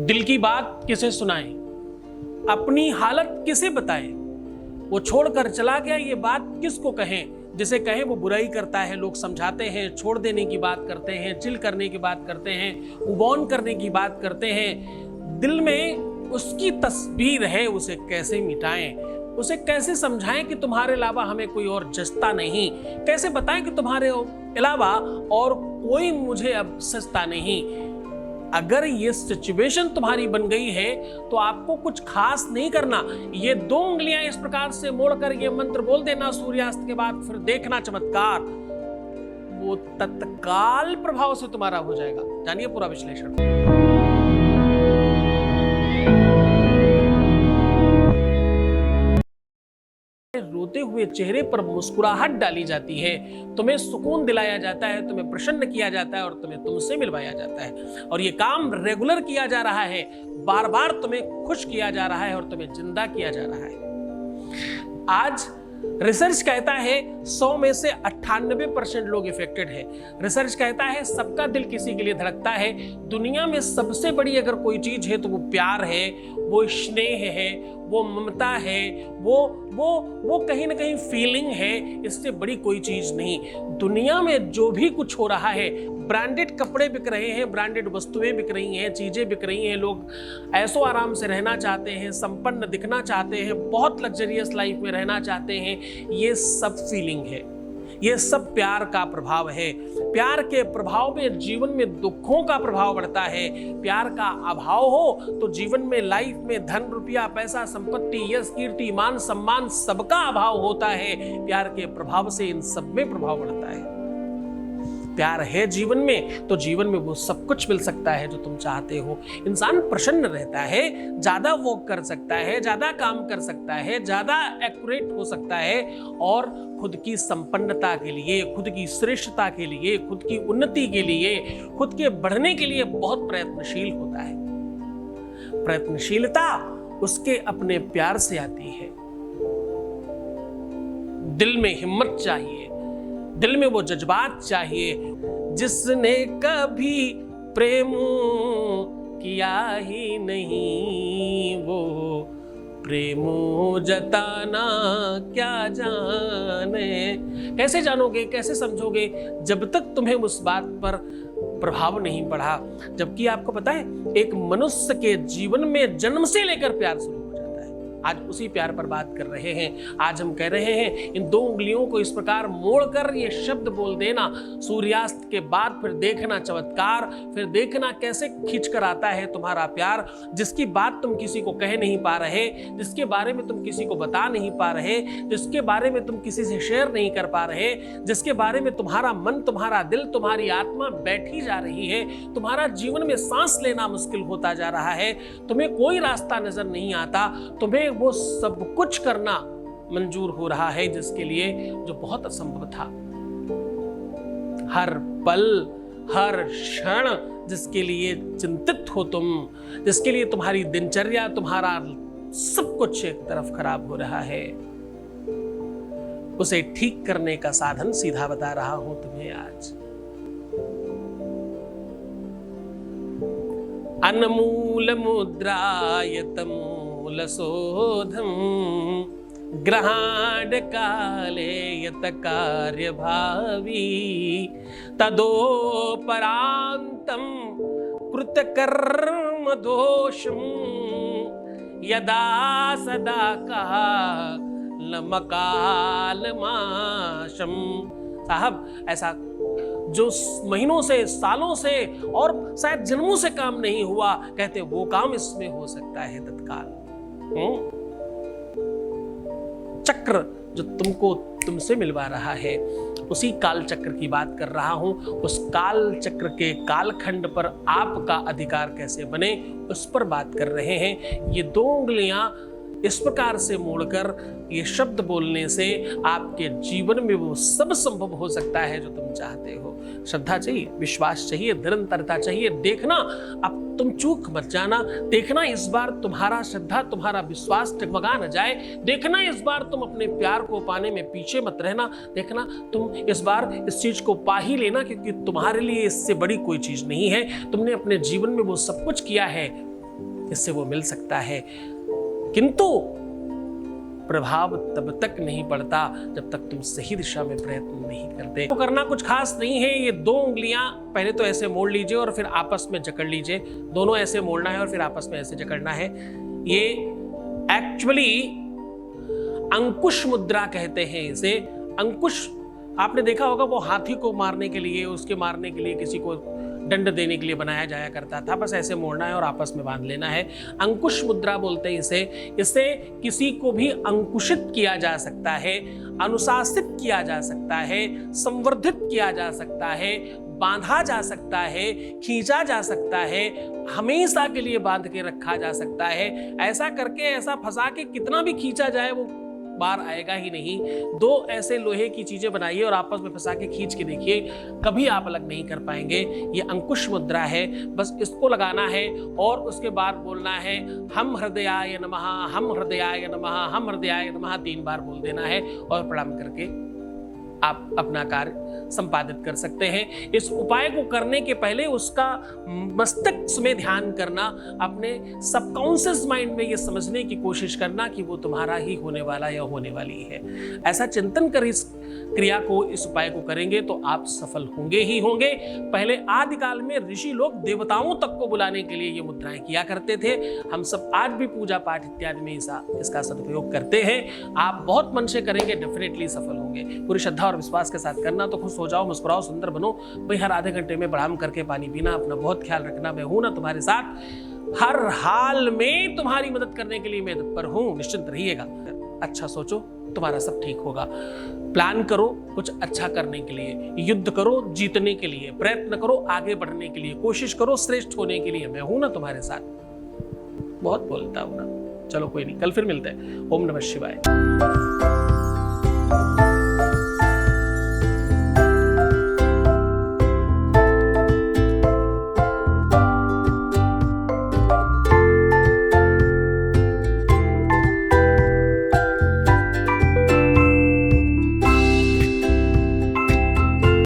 दिल की बात किसे सुनाएं, अपनी हालत किसे बताएं, वो छोड़कर चला गया ये बात किसको कहें। जिसे कहें वो बुराई करता है, लोग समझाते हैं, छोड़ देने की बात करते हैं, चिल करने की बात करते हैं, मूव ऑन करने की बात करते हैं। दिल में उसकी तस्वीर है, उसे कैसे मिटाएं, उसे कैसे समझाएं कि तुम्हारे अलावा हमें कोई और जचता नहीं, कैसे बताएं कि तुम्हारे अलावा और कोई मुझे अब सजता नहीं। अगर ये सिचुएशन तुम्हारी बन गई है तो आपको कुछ खास नहीं करना, ये 2 उंगलियां इस प्रकार से मोड़कर ये मंत्र बोल देना सूर्यास्त के बाद, फिर देखना चमत्कार, वो तत्काल प्रभाव से तुम्हारा हो जाएगा। जानिए पूरा विश्लेषण। रोते हुए चेहरे पर मुस्कुराहट डाली जाती है, तुम्हें सुकून दिलाया जाता है, तुम्हें प्रसन्न किया जाता है और तुम्हें तुमसे मिलवाया जाता है। और ये काम रेगुलर किया जा रहा है, बार बार तुम्हें खुश किया जा रहा है और तुम्हें जिंदा किया जा रहा है। आज रिसर्च कहता है 100 में से 98% लोग इफेक्टेड है। रिसर्च कहता है सबका दिल किसी के लिए धड़कता है। दुनिया में सबसे बड़ी अगर कोई चीज है तो वो प्यार है, वो स्नेह है, वो ममता है, वो कहीं ना कहीं फीलिंग है। इससे बड़ी कोई चीज नहीं। दुनिया में जो भी कुछ हो रहा है, ब्रांडेड कपड़े बिक रहे हैं, ब्रांडेड वस्तुएं बिक रही हैं, चीजें बिक रही हैं, लोग ऐसो आराम से रहना चाहते हैं, संपन्न दिखना चाहते हैं, बहुत लग्जरियस लाइफ में रहना चाहते हैं। ये सब फीलिंग है, ये सब प्यार का प्रभाव है। प्यार के प्रभाव में जीवन में दुखों का प्रभाव बढ़ता है। प्यार का अभाव हो तो जीवन में, लाइफ में धन रुपया पैसा संपत्ति यश कीर्ति मान सम्मान सबका अभाव होता है। प्यार के प्रभाव से इन सब में प्रभाव बढ़ता है। प्यार है जीवन में तो जीवन में वो सब कुछ मिल सकता है जो तुम चाहते हो। इंसान प्रसन्न रहता है, ज्यादा वॉक कर सकता है, ज्यादा काम कर सकता है, ज्यादा एक्यूरेट हो सकता है और खुद की संपन्नता के लिए, खुद की श्रेष्ठता के लिए, खुद की उन्नति के लिए, खुद के बढ़ने के लिए बहुत प्रयत्नशील होता है। प्रयत्नशीलता उसके अपने प्यार से आती है। दिल में हिम्मत चाहिए, दिल में वो जज्बात चाहिए। जिसने कभी प्रेम किया ही नहीं, वो प्रेम जताना क्या जाने। कैसे जानोगे, कैसे समझोगे जब तक तुम्हें उस बात पर प्रभाव नहीं पड़ा। जबकि आपको पता है एक मनुष्य के जीवन में जन्म से लेकर प्यार शुरू हो जाता है। आज उसी प्यार पर बात कर रहे हैं। आज हम कह रहे हैं इन 2 उंगलियों को इस प्रकार मोड़कर ये शब्द बोल देना, सूर्यास्त के बाद फिर देखना चमत्कार, फिर देखना कैसे खींच कर आता है तुम्हारा प्यार। जिसकी बात तुम किसी को कह नहीं पा रहे, जिसके बारे में तुम किसी को बता नहीं पा रहे, जिसके बारे में तुम किसी से शेयर नहीं कर पा रहे, जिसके बारे में तुम्हारा मन, तुम्हारा दिल, तुम्हारी आत्मा बैठी जा रही है, तुम्हारा जीवन में सांस लेना मुश्किल होता जा रहा है, तुम्हें कोई रास्ता नजर नहीं आता, तुम्हें वो सब कुछ करना मंजूर हो रहा है जिसके लिए जो बहुत असंभव था। हर पल हर क्षण जिसके लिए चिंतित हो तुम, जिसके लिए तुम्हारी दिनचर्या, तुम्हारा सब कुछ एक तरफ खराब हो रहा है, उसे ठीक करने का साधन सीधा बता रहा हूं तुम्हें आज। अनमूल मुद्रायत मूल शोधम ग्रहाण काले यत कार्य भावी तदोपरांतम कृतकर्म दोषम यदा सदा कालमकालमाशम। साहब, ऐसा जो महीनों से, सालों से और शायद जन्मों से काम नहीं हुआ, कहते वो काम इसमें हो सकता है तत्काल। चक्र जो तुमको तुमसे मिलवा रहा है, उसी काल चक्र की बात कर रहा हूं। उस काल चक्र के कालखंड पर आपका अधिकार कैसे बने, उस पर बात कर रहे हैं। ये 2 उंगलियां इस प्रकार से मोड़कर ये शब्द बोलने से आपके जीवन में वो सब संभव हो सकता है जो तुम चाहते हो। श्रद्धा चाहिए, विश्वास चाहिए, निरंतरता चाहिए। देखना, अब तुम चूक मत जाना। देखना इस बार तुम्हारा श्रद्धा, तुम्हारा विश्वास डगमगा न जाए। देखना इस बार तुम अपने प्यार को पाने में पीछे मत रहना। देखना तुम इस बार इस चीज को पा ही लेना, क्योंकि तुम्हारे लिए इससे बड़ी कोई चीज नहीं है। तुमने अपने जीवन में वो सब कुछ किया है, इससे वो मिल सकता है, किंतु प्रभाव तब तक नहीं पड़ता जब तक तुम सही दिशा में प्रयत्न नहीं करते। तो करना कुछ खास नहीं है। ये 2 उंगलियां पहले तो ऐसे मोड़ लीजिए और फिर आपस में जकड़ लीजिए। दोनों ऐसे मोड़ना है और फिर आपस में ऐसे जकड़ना है। ये एक्चुअली अंकुश मुद्रा कहते हैं इसे। अंकुश आपने देखा होगा, वो हाथी को मारने के लिए, उसके मारने के लिए किसी को दंड देने के लिए बनाया जाया करता था। बस ऐसे मोड़ना है और आपस में बांध लेना है। अंकुश मुद्रा बोलते हैं इसे। इससे किसी को भी अंकुशित किया जा सकता है, अनुशासित किया जा सकता है, संवर्धित किया जा सकता है, बांधा जा सकता है, खींचा जा सकता है, हमेशा के लिए बांध के रखा जा सकता है। ऐसा करके, ऐसा फंसा के कितना भी खींचा जाए वो बार आएगा ही नहीं। 2 ऐसे लोहे की चीजें बनाइए और आपस में फंसा के खींच के देखिए, कभी आप अलग नहीं कर पाएंगे। ये अंकुश मुद्रा है। बस इसको लगाना है और उसके बाद बोलना है हम हृदयाय नमः, हम हृदयाय नमः, हम हृदयाय नमः 3 बार बोल देना है और प्रणाम करके आप अपना कार्य संपादित कर सकते हैं। इस उपाय को करने के पहले उसका मस्तिष्क में ध्यान करना, अपने सबकॉन्शियस माइंड में ये समझने की कोशिश करना कि वो तुम्हारा ही होने वाला या होने वाली है। ऐसा चिंतन कर इस क्रिया को, इस उपाय को करेंगे तो आप सफल होंगे ही होंगे। पहले आदिकाल में ऋषि लोग देवताओं तक को बुलाने के लिए ये मुद्राएं किया करते थे। हम सब आज भी पूजा पाठ इत्यादि में इसका सदुपयोग करते हैं। आप बहुत मन से करेंगे, डेफिनेटली सफल होंगे। पूरी श्रद्धा और विश्वास के साथ करना। तो खुश हो जाओ, मुस्कुराओ, सुंदर बनो। भाई हर आधे घंटे में प्रणाम करके पानी पीना, अपना बहुत ख्याल रखना। मैं हूं ना तुम्हारे साथ, हर हाल में तुम्हारी मदद करने के लिए मैं तत्पर हूं। निश्चिंत रहिएगा। अच्छा सोचो, तुम्हारा सब ठीक होगा। प्लान करो कुछ अच्छा करने के लिए, युद्ध करो जीतने के लिए, प्रयत्न करो आगे बढ़ने के लिए, कोशिश करो श्रेष्ठ होने के लिए। मैं हूं ना तुम्हारे साथ। बहुत बोलता हूं ना। चलो कोई नहीं, कल फिर मिलते हैं। ओम नमः शिवाय।